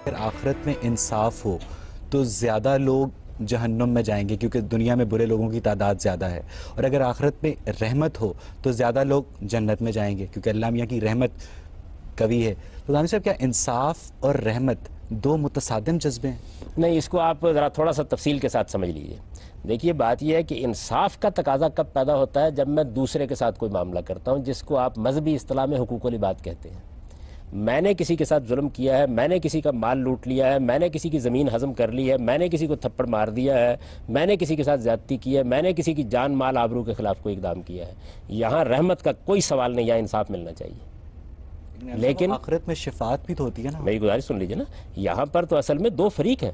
اگر آخرت میں انصاف ہو تو زیادہ لوگ جہنم میں جائیں گے کیونکہ دنیا میں برے لوگوں کی تعداد زیادہ ہے، اور اگر آخرت میں رحمت ہو تو زیادہ لوگ جنت میں جائیں گے کیونکہ اللہ میاں کی رحمت قوی ہے۔ تو دانش صاحب، کیا انصاف اور رحمت دو متصادم جذبے ہیں؟ نہیں، اس کو آپ ذرا تھوڑا سا تفصیل کے ساتھ سمجھ لیجئے۔ دیکھیے، بات یہ ہے کہ انصاف کا تقاضا کب پیدا ہوتا ہے؟ جب میں دوسرے کے ساتھ کوئی معاملہ کرتا ہوں جس کو آپ مذہبی اصطلاح میں حقوق العباد کہتے ہیں۔ میں نے کسی کے ساتھ ظلم کیا ہے، میں نے کسی کا مال لوٹ لیا ہے، میں نے کسی کی زمین ہضم کر لی ہے، میں نے کسی کو تھپڑ مار دیا ہے، میں نے کسی کے ساتھ زیادتی کی ہے، میں نے کسی کی جان مال آبرو کے خلاف کوئی اقدام کیا ہے، یہاں رحمت کا کوئی سوال نہیں، یہاں انصاف ملنا چاہیے۔ لیکن آخرت میں شفاعت بھی تو ہوتی ہے نا۔ میری گزارش سن لیجیے نا، یہاں پر تو اصل میں دو فریق ہیں،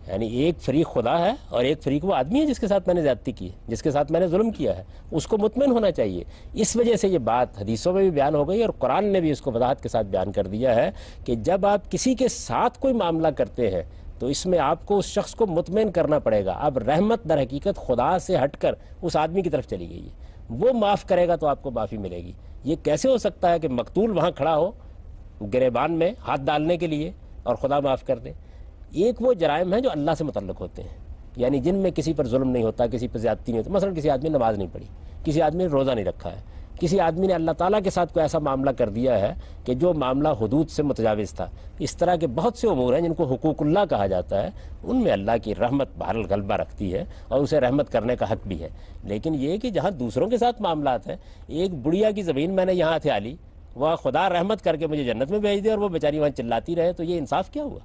یعنی ایک فریق خدا ہے اور ایک فریق وہ آدمی ہے جس کے ساتھ میں نے زیادتی کی ہے، جس کے ساتھ میں نے ظلم کیا ہے، اس کو مطمئن ہونا چاہیے۔ اس وجہ سے یہ بات حدیثوں میں بھی بیان ہو گئی اور قرآن نے بھی اس کو وضاحت کے ساتھ بیان کر دیا ہے کہ جب آپ کسی کے ساتھ کوئی معاملہ کرتے ہیں تو اس میں آپ کو اس شخص کو مطمئن کرنا پڑے گا۔ اب رحمت در حقیقت خدا سے ہٹ کر اس آدمی کی طرف چلی گئی ہے، وہ معاف کرے گا تو آپ کو معافی ملے گی۔ یہ کیسے ہو سکتا ہے کہ مقتول وہاں کھڑا ہو گریبان میں ہاتھ ڈالنے کے لیے اور خدا معاف کر دے؟ ایک وہ جرائم ہیں جو اللہ سے متعلق ہوتے ہیں، یعنی جن میں کسی پر ظلم نہیں ہوتا، کسی پر زیادتی نہیں ہوتی۔ مثلا کسی آدمی نے نماز نہیں پڑھی، کسی آدمی نے روزہ نہیں رکھا ہے، کسی آدمی نے اللہ تعالیٰ کے ساتھ کوئی ایسا معاملہ کر دیا ہے کہ جو معاملہ حدود سے متجاوز تھا۔ اس طرح کے بہت سے امور ہیں جن کو حقوق اللہ کہا جاتا ہے، ان میں اللہ کی رحمت بہرحال غلبہ رکھتی ہے اور اسے رحمت کرنے کا حق بھی ہے۔ لیکن یہ کہ جہاں دوسروں کے ساتھ معاملات ہیں، ایک بڑھیا کی زمین میں نے یہاں ہتھیا لی، وہاں خدا رحمت کر کے مجھے جنت میں بھیج دے اور وہ بیچاری وہاں چلاتی رہے، تو یہ انصاف کیا ہوا؟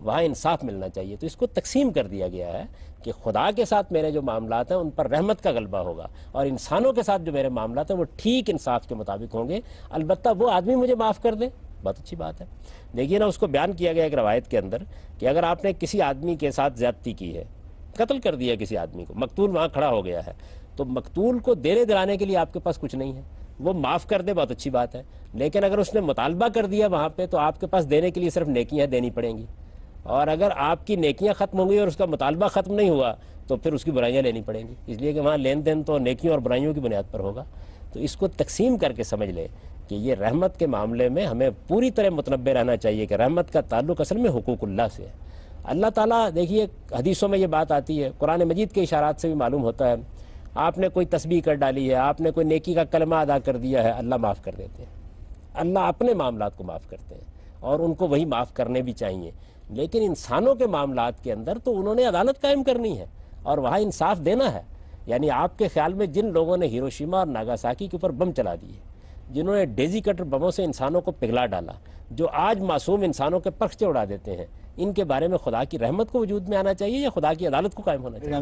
وہاں انصاف ملنا چاہیے۔ تو اس کو تقسیم کر دیا گیا ہے کہ خدا کے ساتھ میرے جو معاملات ہیں ان پر رحمت کا غلبہ ہوگا، اور انسانوں کے ساتھ جو میرے معاملات ہیں وہ ٹھیک انصاف کے مطابق ہوں گے۔ البتہ وہ آدمی مجھے معاف کر دے، بہت اچھی بات ہے۔ دیکھیے نا، اس کو بیان کیا گیا ایک روایت کے اندر کہ اگر آپ نے کسی آدمی کے ساتھ زیادتی کی ہے، قتل کر دیا کسی آدمی کو، مقتول وہاں کھڑا ہو گیا ہے، تو مقتول کو دینے دلانے کے لیے آپ کے پاس کچھ نہیں ہے، وہ معاف کر دے، بہت اچھی بات ہے۔ لیکن اگر اس نے مطالبہ کر دیا وہاں پہ، تو آپ کے پاس دینے کے لیے صرف نیکیاں دینی پڑیں گی، اور اگر آپ کی نیکیاں ختم ہوں گی اور اس کا مطالبہ ختم نہیں ہوا تو پھر اس کی برائیاں لینی پڑیں گی، اس لیے کہ وہاں لین دین تو نیکیوں اور برائیوں کی بنیاد پر ہوگا۔ تو اس کو تقسیم کر کے سمجھ لے کہ یہ رحمت کے معاملے میں ہمیں پوری طرح متنبع رہنا چاہیے کہ رحمت کا تعلق اصل میں حقوق اللہ سے ہے۔ اللہ تعالیٰ، دیکھیے حدیثوں میں یہ بات آتی ہے، قرآن مجید کے اشارات سے بھی معلوم ہوتا ہے، آپ نے کوئی تسبیح کر ڈالی ہے، آپ نے کوئی نیکی کا کلمہ ادا کر دیا ہے، اللہ معاف کر دیتے ہیں۔ اللہ اپنے معاملات کو معاف کرتے ہیں اور ان کو وہی معاف کرنے بھی چاہیے۔ لیکن انسانوں کے معاملات کے اندر تو انہوں نے عدالت قائم کرنی ہے اور وہاں انصاف دینا ہے۔ یعنی آپ کے خیال میں جن لوگوں نے ہیروشیما اور ناگاساکی کے اوپر بم چلا دیے، جنہوں نے ڈیزی کٹر بموں سے انسانوں کو پگھلا ڈالا، جو آج معصوم انسانوں کے پرچے اڑا دیتے ہیں، ان کے بارے میں خدا کی رحمت کو وجود میں آنا چاہیے یا خدا کی عدالت کو قائم ہونا چاہیے؟